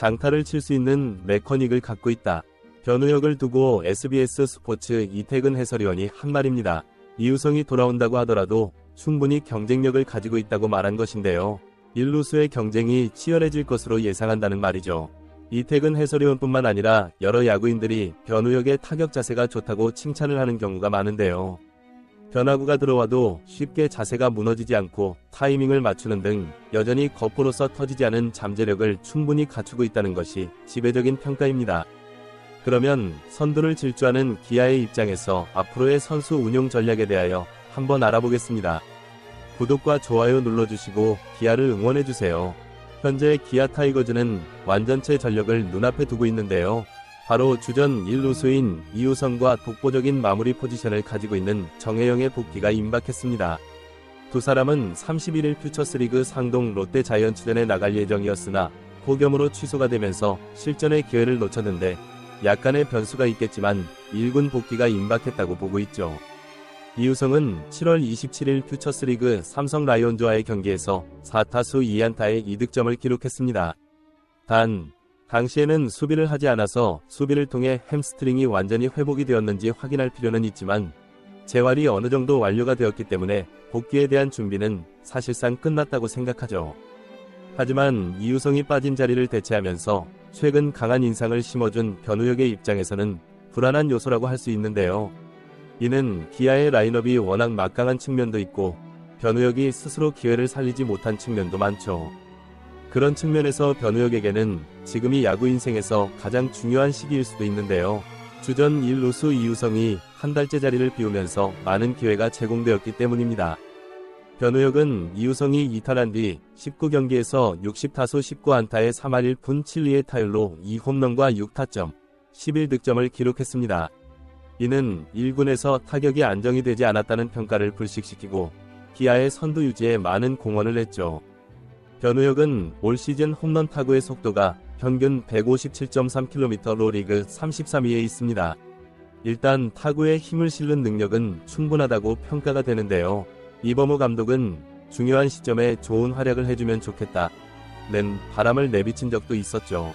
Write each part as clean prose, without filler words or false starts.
장타를 칠 수 있는 메커닉을 갖고 있다. 변우혁을 두고 SBS 스포츠 이태근 해설위원이 한 말입니다. 이우성이 돌아온다고 하더라도 충분히 경쟁력을 가지고 있다고 말한 것인데요. 1루수의 경쟁이 치열해질 것으로 예상한다는 말이죠. 이태근 해설위원뿐만 아니라 여러 야구인들이 변우혁의 타격 자세가 좋다고 칭찬을 하는 경우가 많은데요. 변화구가 들어와도 쉽게 자세가 무너지지 않고 타이밍을 맞추는 등 여전히 거포로서 터지지 않은 잠재력을 충분히 갖추고 있다는 것이 지배적인 평가입니다. 그러면 선두를 질주하는 기아의 입장에서 앞으로의 선수 운용 전략에 대하여 한번 알아보겠습니다. 구독과 좋아요 눌러주시고 기아를 응원해주세요. 현재 기아 타이거즈는 완전체 전력을 눈앞에 두고 있는데요. 바로 주전 1루수인 이우성과 독보적인 마무리 포지션을 가지고 있는 정혜영의 복귀가 임박했습니다. 두 사람은 31일 퓨처스리그 상동 롯데 자이언츠전에 나갈 예정이었으나 폭염으로 취소가 되면서 실전의 기회를 놓쳤는데 약간의 변수가 있겠지만 1군 복귀가 임박했다고 보고 있죠. 이우성은 7월 27일 퓨처스리그 삼성 라이온즈와의 경기에서 4타수 2안타의 2득점을 기록했습니다. 단, 당시에는 수비를 하지 않아서 수비를 통해 햄스트링이 완전히 회복이 되었는지 확인할 필요는 있지만 재활이 어느 정도 완료가 되었기 때문에 복귀에 대한 준비는 사실상 끝났다고 생각하죠. 하지만 이우성이 빠진 자리를 대체하면서 최근 강한 인상을 심어준 변우혁의 입장에서는 불안한 요소라고 할 수 있는데요. 이는 기아의 라인업이 워낙 막강한 측면도 있고 변우혁이 스스로 기회를 살리지 못한 측면도 많죠. 그런 측면에서 변우혁에게는 지금이 야구 인생에서 가장 중요한 시기일 수도 있는데요. 주전 1루수 이우성이 한 달째 자리를 비우면서 많은 기회가 제공되었기 때문입니다. 변우혁은 이우성이 이탈한 뒤 19경기에서 60타수 19안타에 3할 1푼 7리의 타율로 2홈런과 6타점, 11득점을 기록했습니다. 이는 1군에서 타격이 안정이 되지 않았다는 평가를 불식시키고 기아의 선두 유지에 많은 공헌을 했죠. 변우혁은 올 시즌 홈런 타구의 속도가 평균 157.3km로 리그 33위에 있습니다. 일단 타구에 힘을 실는 능력은 충분하다고 평가가 되는데요. 이범호 감독은 중요한 시점에 좋은 활약을 해주면 좋겠다 는 바람을 내비친 적도 있었죠.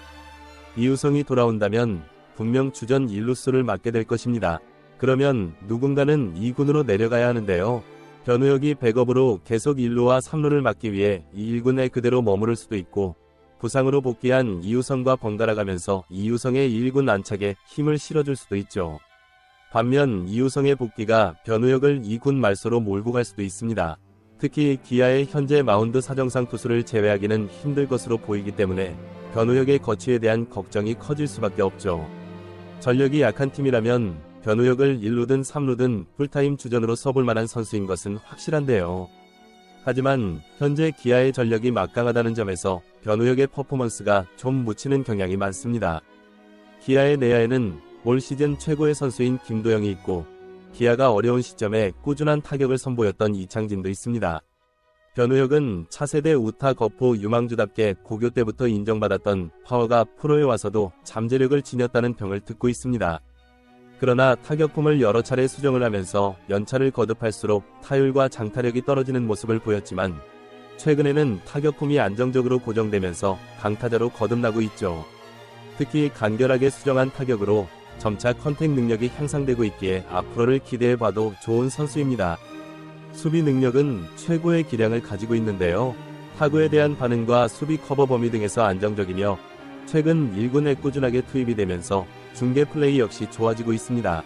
이우성이 돌아온다면 분명 주전 1루수를 맡게 될 것입니다. 그러면 누군가는 2군으로 내려가야 하는데요. 변우혁이 백업으로 계속 1루와 3루를 맡기 위해 1군에 그대로 머무를 수도 있고 부상으로 복귀한 이우성과 번갈아가면서 이우성의 1군 안착에 힘을 실어줄 수도 있죠. 반면 이우성의 복귀가 변우혁을 2군 말소로 몰고 갈 수도 있습니다. 특히 기아의 현재 마운드 사정상 투수를 제외하기는 힘들 것으로 보이기 때문에 변우혁의 거취에 대한 걱정이 커질 수밖에 없죠. 전력이 약한 팀이라면 변우혁을 1루든 3루든 풀타임 주전으로 써볼 만한 선수인 것은 확실한데요. 하지만 현재 기아의 전력이 막강하다는 점에서 변우혁의 퍼포먼스가 좀 묻히는 경향이 많습니다. 기아의 내야에는 올 시즌 최고의 선수인 김도영이 있고 기아가 어려운 시점에 꾸준한 타격을 선보였던 이창진도 있습니다. 변우혁은 차세대 우타 거포 유망주답게 고교 때부터 인정받았던 파워가 프로에 와서도 잠재력을 지녔다는 평을 듣고 있습니다. 그러나 타격폼을 여러 차례 수정을 하면서 연차를 거듭할수록 타율과 장타력이 떨어지는 모습을 보였지만 최근에는 타격폼이 안정적으로 고정되면서 강타자로 거듭나고 있죠. 특히 간결하게 수정한 타격으로 점차 컨택 능력이 향상되고 있기에 앞으로를 기대해봐도 좋은 선수입니다. 수비 능력은 최고의 기량을 가지고 있는데요. 타구에 대한 반응과 수비 커버 범위 등에서 안정적이며 최근 1군에 꾸준하게 투입이 되면서 중계 플레이 역시 좋아지고 있습니다.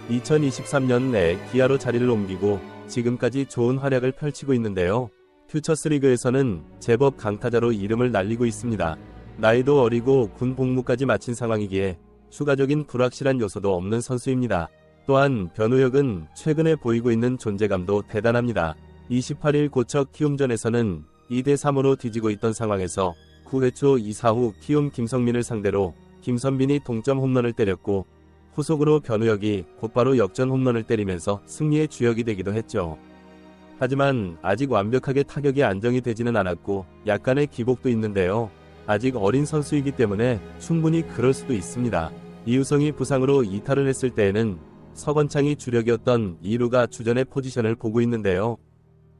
2023년 내 기아로 자리를 옮기고 지금까지 좋은 활약을 펼치고 있는데요. 퓨처스리그에서는 제법 강타자로 이름을 날리고 있습니다. 나이도 어리고 군 복무까지 마친 상황이기에 추가적인 불확실한 요소도 없는 선수입니다. 또한 변우혁은 최근에 보이고 있는 존재감도 대단합니다. 28일 고척 키움전에서는 2대3으로 뒤지고 있던 상황에서 9회 초 2사후 키움 김성민을 상대로 김선빈이 동점 홈런을 때렸고 후속으로 변우혁이 곧바로 역전 홈런을 때리면서 승리의 주역이 되기도 했죠. 하지만 아직 완벽하게 타격이 안정이 되지는 않았고 약간의 기복도 있는데요. 아직 어린 선수이기 때문에 충분히 그럴 수도 있습니다. 이우성이 부상으로 이탈을 했을 때에는 서건창이 주력이었던 2루가 주전의 포지션을 보고 있는데요.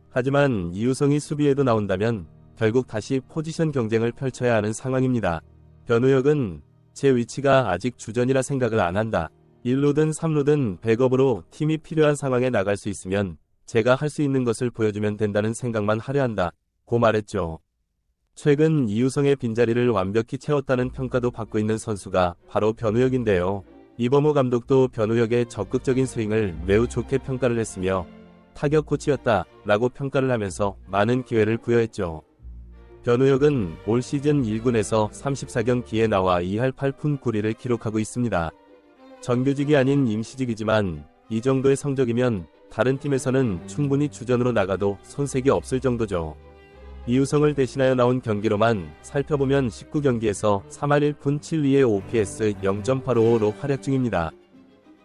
하지만 이우성이 수비에도 나온다면 결국 다시 포지션 경쟁을 펼쳐야 하는 상황입니다. 변우혁은 제 위치가 아직 주전이라 생각을 안 한다. 1루든 3루든 백업으로 팀이 필요한 상황에 나갈 수 있으면 제가 할 수 있는 것을 보여주면 된다는 생각만 하려 한다. 고 말했죠. 최근 이우성의 빈자리를 완벽히 채웠다는 평가도 받고 있는 선수가 바로 변우혁인데요. 이범호 감독도 변우혁의 적극적인 스윙을 매우 좋게 평가를 했으며 타격 코치였다 라고 평가를 하면서 많은 기회를 부여했죠. 변우혁은 올 시즌 1군에서 34경기에 나와 2할 8푼 9리를 기록하고 있습니다. 정규직이 아닌 임시직이지만 이 정도의 성적이면 다른 팀에서는 충분히 주전으로 나가도 손색이 없을 정도죠. 이우성을 대신하여 나온 경기로만 살펴보면 19경기에서 3할 1푼 7리의 OPS 0.855로 활약 중입니다.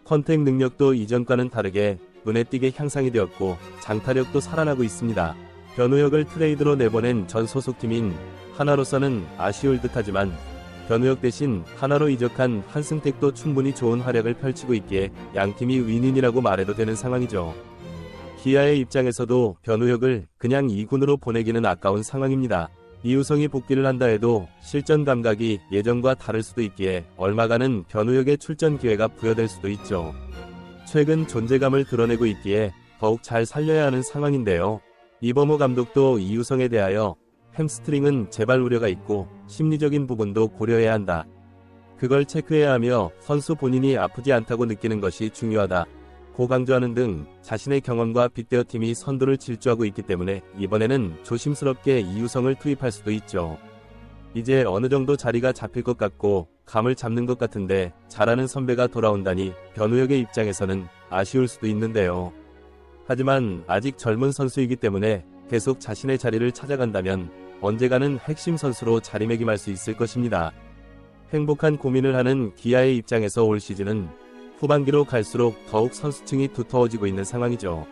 컨택 능력도 이전과는 다르게 눈에 띄게 향상이 되었고 장타력도 살아나고 있습니다. 변우혁을 트레이드로 내보낸 전 소속팀인 하나로서는 아쉬울 듯하지만 변우혁 대신 하나로 이적한 한승택도 충분히 좋은 활약을 펼치고 있기에 양팀이 윈윈이라고 말해도 되는 상황이죠. 기아의 입장에서도 변우혁을 그냥 2군으로 보내기는 아까운 상황입니다. 이우성이 복귀를 한다 해도 실전 감각이 예전과 다를 수도 있기에 얼마간은 변우혁의 출전 기회가 부여될 수도 있죠. 최근 존재감을 드러내고 있기에 더욱 잘 살려야 하는 상황인데요. 이범호 감독도 이우성에 대하여 햄스트링은 재발 우려가 있고 심리적인 부분도 고려해야 한다. 그걸 체크해야 하며 선수 본인이 아프지 않다고 느끼는 것이 중요하다. 고 강조하는 등 자신의 경험과 빗대어 팀이 선두를 질주하고 있기 때문에 이번에는 조심스럽게 이우성을 투입할 수도 있죠. 이제 어느 정도 자리가 잡힐 것 같고 감을 잡는 것 같은데 잘하는 선배가 돌아온다니 변우혁의 입장에서는 아쉬울 수도 있는데요. 하지만 아직 젊은 선수이기 때문에 계속 자신의 자리를 찾아간다면 언젠가는 핵심 선수로 자리매김할 수 있을 것입니다. 행복한 고민을 하는 기아의 입장에서 올 시즌은 후반기로 갈수록 더욱 선수층이 두터워지고 있는 상황이죠.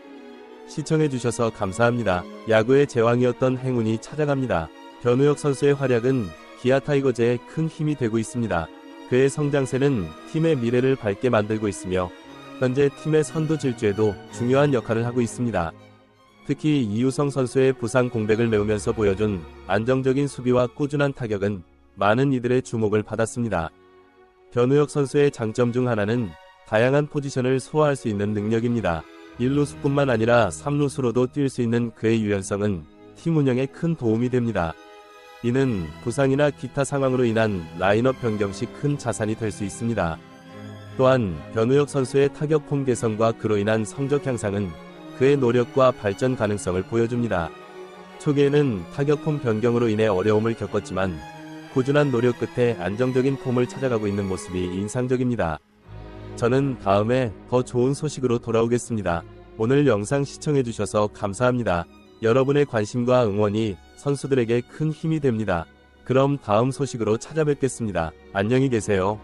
시청해주셔서 감사합니다. 야구의 제왕이었던 행운이 찾아갑니다. 변우혁 선수의 활약은 기아 타이거즈에 큰 힘이 되고 있습니다. 그의 성장세는 팀의 미래를 밝게 만들고 있으며 현재 팀의 선두 질주에도 중요한 역할을 하고 있습니다. 특히 이우성 선수의 부상 공백을 메우면서 보여준 안정적인 수비와 꾸준한 타격은 많은 이들의 주목을 받았습니다. 변우혁 선수의 장점 중 하나는 다양한 포지션을 소화할 수 있는 능력입니다. 1루수뿐만 아니라 3루수로도 뛸 수 있는 그의 유연성은 팀 운영에 큰 도움이 됩니다. 이는 부상이나 기타 상황으로 인한 라인업 변경 시 큰 자산이 될 수 있습니다. 또한 변우혁 선수의 타격 폼 개선과 그로 인한 성적 향상은 그의 노력과 발전 가능성을 보여줍니다. 초기에는 타격 폼 변경으로 인해 어려움을 겪었지만 꾸준한 노력 끝에 안정적인 폼을 찾아가고 있는 모습이 인상적입니다. 저는 다음에 더 좋은 소식으로 돌아오겠습니다. 오늘 영상 시청해주셔서 감사합니다. 여러분의 관심과 응원이 선수들에게 큰 힘이 됩니다. 그럼 다음 소식으로 찾아뵙겠습니다. 안녕히 계세요.